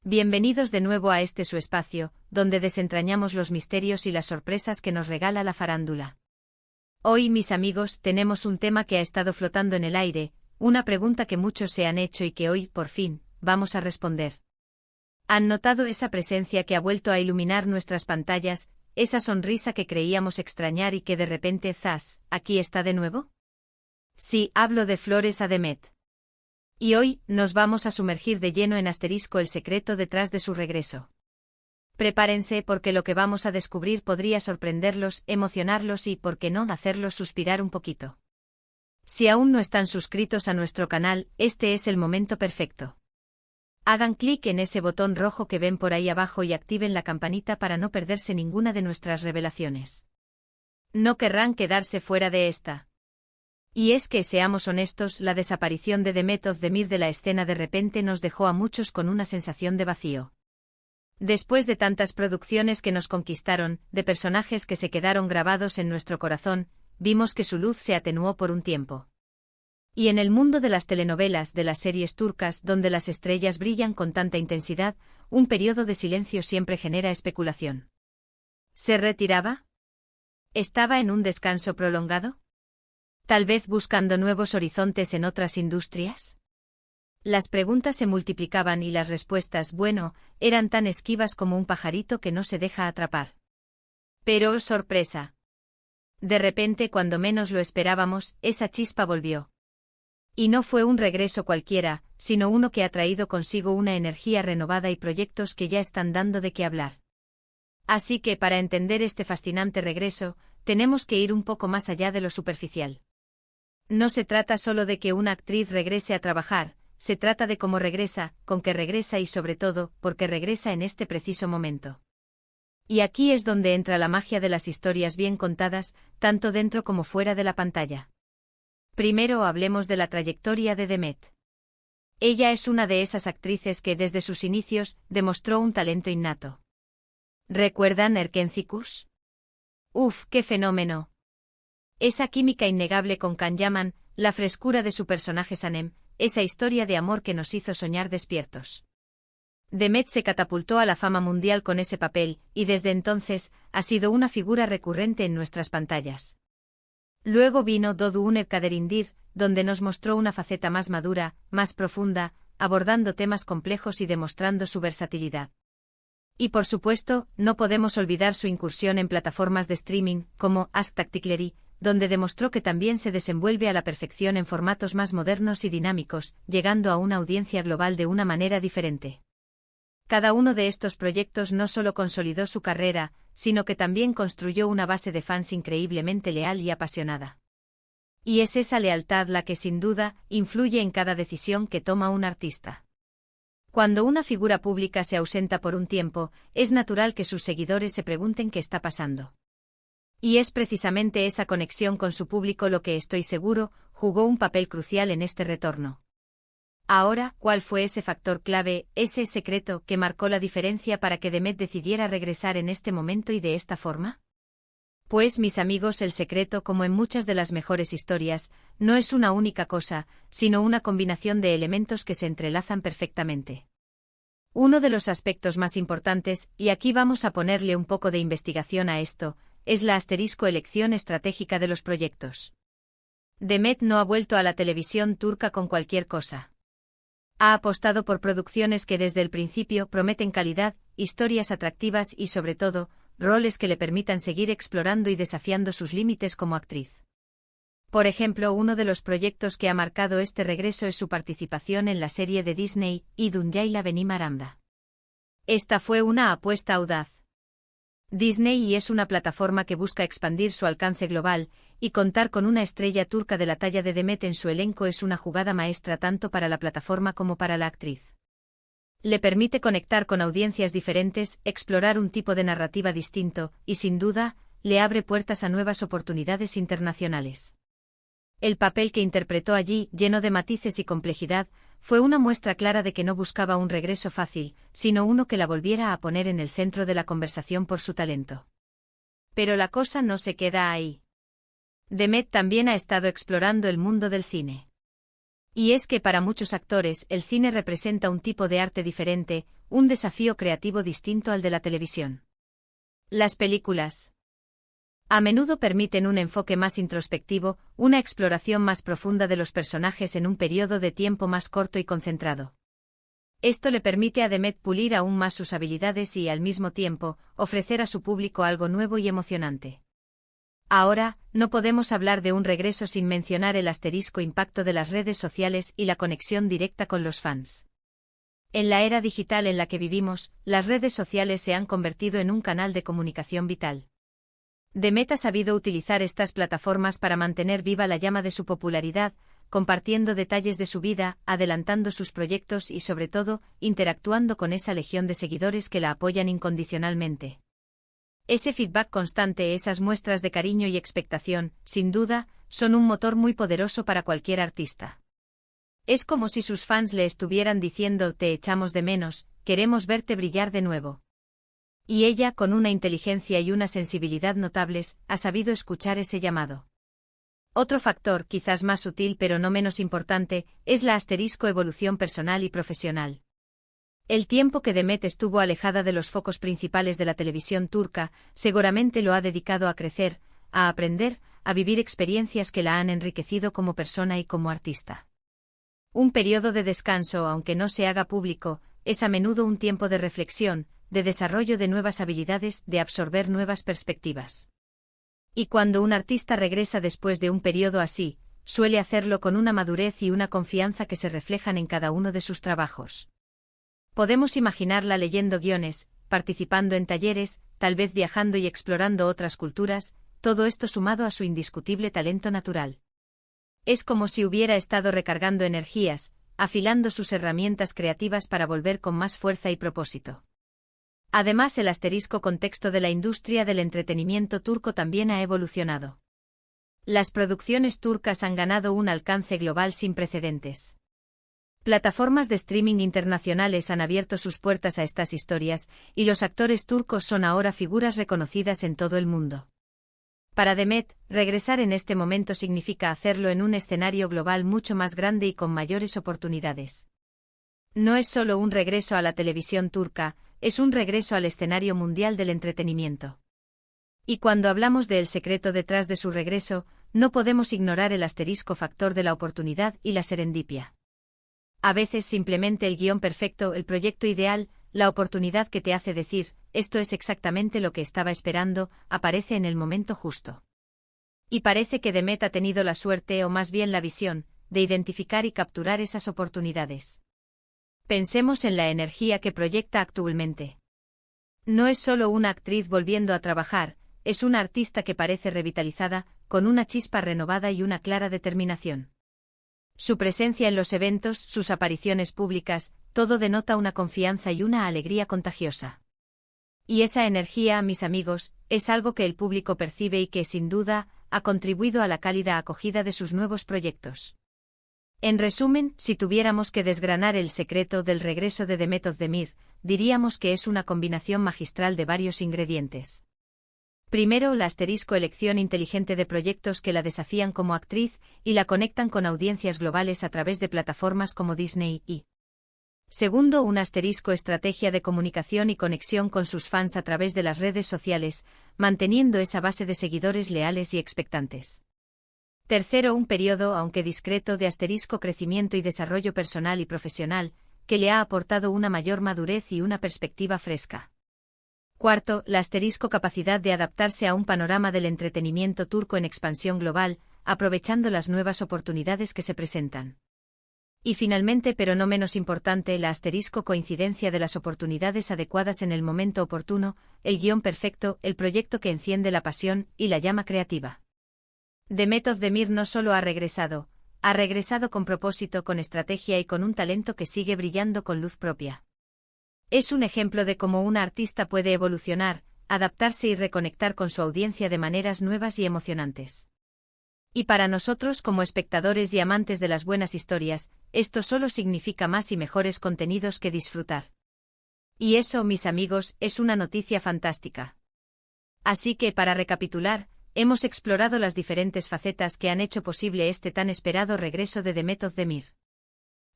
Bienvenidos de nuevo a este su espacio, donde desentrañamos los misterios y las sorpresas que nos regala la farándula. Hoy, mis amigos, tenemos un tema que ha estado flotando en el aire, una pregunta que muchos se han hecho y que hoy, por fin, vamos a responder. ¿Han notado esa presencia que ha vuelto a iluminar nuestras pantallas, esa sonrisa que creíamos extrañar y que de repente, ¡zas!, aquí está de nuevo? Sí, hablo de Flores a Demet. Y hoy, nos vamos a sumergir de lleno en el secreto detrás de su regreso. Prepárense porque lo que vamos a descubrir podría sorprenderlos, emocionarlos y, por qué no, hacerlos suspirar un poquito. Si aún no están suscritos a nuestro canal, este es el momento perfecto. Hagan clic en ese botón rojo que ven por ahí abajo y activen la campanita para no perderse ninguna de nuestras revelaciones. No querrán quedarse fuera de esta. Y es que, seamos honestos, la desaparición de Demet Özdemir de la escena de repente nos dejó a muchos con una sensación de vacío. Después de tantas producciones que nos conquistaron, de personajes que se quedaron grabados en nuestro corazón, vimos que su luz se atenuó por un tiempo. Y en el mundo de las telenovelas, de las series turcas, donde las estrellas brillan con tanta intensidad, un periodo de silencio siempre genera especulación. ¿Se retiraba? ¿Estaba en un descanso prolongado? ¿Tal vez buscando nuevos horizontes en otras industrias? Las preguntas se multiplicaban y las respuestas, bueno, eran tan esquivas como un pajarito que no se deja atrapar. Pero, sorpresa. De repente, cuando menos lo esperábamos, esa chispa volvió. Y no fue un regreso cualquiera, sino uno que ha traído consigo una energía renovada y proyectos que ya están dando de qué hablar. Así que, para entender este fascinante regreso, tenemos que ir un poco más allá de lo superficial. No se trata solo de que una actriz regrese a trabajar, se trata de cómo regresa, con qué regresa y sobre todo, por qué regresa en este preciso momento. Y aquí es donde entra la magia de las historias bien contadas, tanto dentro como fuera de la pantalla. Primero hablemos de la trayectoria de Demet. Ella es una de esas actrices que desde sus inicios demostró un talento innato. ¿Recuerdan Erkencikus? ¡Uf, qué fenómeno! Esa química innegable con Can Yaman, la frescura de su personaje Sanem, esa historia de amor que nos hizo soñar despiertos. Demet se catapultó a la fama mundial con ese papel, y desde entonces, ha sido una figura recurrente en nuestras pantallas. Luego vino Doğu Kaderimdir, donde nos mostró una faceta más madura, más profunda, abordando temas complejos y demostrando su versatilidad. Y por supuesto, no podemos olvidar su incursión en plataformas de streaming, como Ask Tacticleri, donde demostró que también se desenvuelve a la perfección en formatos más modernos y dinámicos, llegando a una audiencia global de una manera diferente. Cada uno de estos proyectos no solo consolidó su carrera, sino que también construyó una base de fans increíblemente leal y apasionada. Y es esa lealtad la que, sin duda, influye en cada decisión que toma un artista. Cuando una figura pública se ausenta por un tiempo, es natural que sus seguidores se pregunten qué está pasando. Y es precisamente esa conexión con su público lo que, estoy seguro, jugó un papel crucial en este retorno. Ahora, ¿cuál fue ese factor clave, ese secreto que marcó la diferencia para que Demet decidiera regresar en este momento y de esta forma? Pues, mis amigos, el secreto, como en muchas de las mejores historias, no es una única cosa, sino una combinación de elementos que se entrelazan perfectamente. Uno de los aspectos más importantes, y aquí vamos a ponerle un poco de investigación a esto, es la elección estratégica de los proyectos. Demet no ha vuelto a la televisión turca con cualquier cosa. Ha apostado por producciones que desde el principio prometen calidad, historias atractivas y, sobre todo, roles que le permitan seguir explorando y desafiando sus límites como actriz. Por ejemplo, uno de los proyectos que ha marcado este regreso es su participación en la serie de Disney, Dünyayla Benim Aramda. Esta fue una apuesta audaz. Disney es una plataforma que busca expandir su alcance global, y contar con una estrella turca de la talla de Demet en su elenco es una jugada maestra tanto para la plataforma como para la actriz. Le permite conectar con audiencias diferentes, explorar un tipo de narrativa distinto, y sin duda, le abre puertas a nuevas oportunidades internacionales. El papel que interpretó allí, lleno de matices y complejidad, fue una muestra clara de que no buscaba un regreso fácil, sino uno que la volviera a poner en el centro de la conversación por su talento. Pero la cosa no se queda ahí. Demet también ha estado explorando el mundo del cine. Y es que para muchos actores el cine representa un tipo de arte diferente, un desafío creativo distinto al de la televisión. Las películas a menudo permiten un enfoque más introspectivo, una exploración más profunda de los personajes en un periodo de tiempo más corto y concentrado. Esto le permite a Demet pulir aún más sus habilidades y, al mismo tiempo, ofrecer a su público algo nuevo y emocionante. Ahora, no podemos hablar de un regreso sin mencionar el asterisco impacto de las redes sociales y la conexión directa con los fans. En la era digital en la que vivimos, las redes sociales se han convertido en un canal de comunicación vital. Demet ha sabido utilizar estas plataformas para mantener viva la llama de su popularidad, compartiendo detalles de su vida, adelantando sus proyectos y, sobre todo, interactuando con esa legión de seguidores que la apoyan incondicionalmente. Ese feedback constante, esas muestras de cariño y expectación, sin duda, son un motor muy poderoso para cualquier artista. Es como si sus fans le estuvieran diciendo: te echamos de menos, queremos verte brillar de nuevo. Y ella, con una inteligencia y una sensibilidad notables, ha sabido escuchar ese llamado. Otro factor, quizás más sutil pero no menos importante, es la evolución personal y profesional. El tiempo que Demet estuvo alejada de los focos principales de la televisión turca, seguramente lo ha dedicado a crecer, a aprender, a vivir experiencias que la han enriquecido como persona y como artista. Un periodo de descanso, aunque no se haga público, es a menudo un tiempo de reflexión, de desarrollo de nuevas habilidades, de absorber nuevas perspectivas. Y cuando un artista regresa después de un periodo así, suele hacerlo con una madurez y una confianza que se reflejan en cada uno de sus trabajos. Podemos imaginarla leyendo guiones, participando en talleres, tal vez viajando y explorando otras culturas, todo esto sumado a su indiscutible talento natural. Es como si hubiera estado recargando energías, afilando sus herramientas creativas para volver con más fuerza y propósito. Además, el contexto de la industria del entretenimiento turco también ha evolucionado. Las producciones turcas han ganado un alcance global sin precedentes. Plataformas de streaming internacionales han abierto sus puertas a estas historias, y los actores turcos son ahora figuras reconocidas en todo el mundo. Para Demet, regresar en este momento significa hacerlo en un escenario global mucho más grande y con mayores oportunidades. No es solo un regreso a la televisión turca, es un regreso al escenario mundial del entretenimiento. Y cuando hablamos de El secreto detrás de su regreso, no podemos ignorar el factor de la oportunidad y la serendipia. A veces simplemente el guión perfecto, el proyecto ideal, la oportunidad que te hace decir: esto es exactamente lo que estaba esperando, aparece en el momento justo. Y parece que Demet ha tenido la suerte, o más bien la visión, de identificar y capturar esas oportunidades. Pensemos en la energía que proyecta actualmente. No es solo una actriz volviendo a trabajar, es una artista que parece revitalizada, con una chispa renovada y una clara determinación. Su presencia en los eventos, sus apariciones públicas, todo denota una confianza y una alegría contagiosa. Y esa energía, mis amigos, es algo que el público percibe y que, sin duda, ha contribuido a la cálida acogida de sus nuevos proyectos. En resumen, si tuviéramos que desgranar el secreto del regreso de Demet Özdemir, diríamos que es una combinación magistral de varios ingredientes. Primero, la elección inteligente de proyectos que la desafían como actriz y la conectan con audiencias globales a través de plataformas como Disney y. Segundo, una estrategia de comunicación y conexión con sus fans a través de las redes sociales, manteniendo esa base de seguidores leales y expectantes. Tercero, un periodo, aunque discreto, de crecimiento y desarrollo personal y profesional, que le ha aportado una mayor madurez y una perspectiva fresca. Cuarto, la capacidad de adaptarse a un panorama del entretenimiento turco en expansión global, aprovechando las nuevas oportunidades que se presentan. Y finalmente, pero no menos importante, la coincidencia de las oportunidades adecuadas en el momento oportuno, el guión perfecto, el proyecto que enciende la pasión y la llama creativa. Demet Özdemir no solo ha regresado con propósito, con estrategia y con un talento que sigue brillando con luz propia. Es un ejemplo de cómo una artista puede evolucionar, adaptarse y reconectar con su audiencia de maneras nuevas y emocionantes. Y para nosotros como espectadores y amantes de las buenas historias, esto solo significa más y mejores contenidos que disfrutar. Y eso, mis amigos, es una noticia fantástica. Así que, para recapitular, hemos explorado las diferentes facetas que han hecho posible este tan esperado regreso de Demet Özdemir.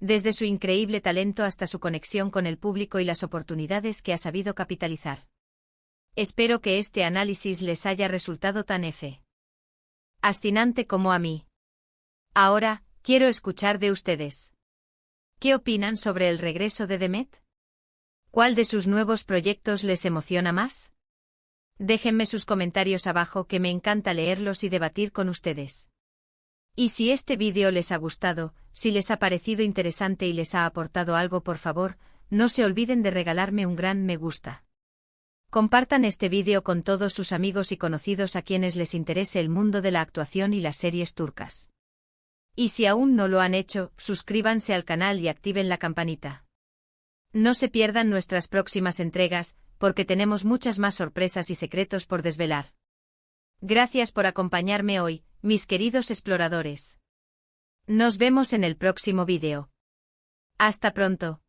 desde su increíble talento hasta su conexión con el público y las oportunidades que ha sabido capitalizar. Espero que este análisis les haya resultado tan fascinante como a mí. Ahora, quiero escuchar de ustedes. ¿Qué opinan sobre el regreso de Demet? ¿Cuál de sus nuevos proyectos les emociona más? Déjenme sus comentarios abajo, que me encanta leerlos y debatir con ustedes. Y si este vídeo les ha gustado, si les ha parecido interesante y les ha aportado algo, por favor, no se olviden de regalarme un gran me gusta. Compartan este vídeo con todos sus amigos y conocidos a quienes les interese el mundo de la actuación y las series turcas. Y si aún no lo han hecho, suscríbanse al canal y activen la campanita. No se pierdan nuestras próximas entregas, porque tenemos muchas más sorpresas y secretos por desvelar. Gracias por acompañarme hoy, mis queridos exploradores. Nos vemos en el próximo vídeo. Hasta pronto.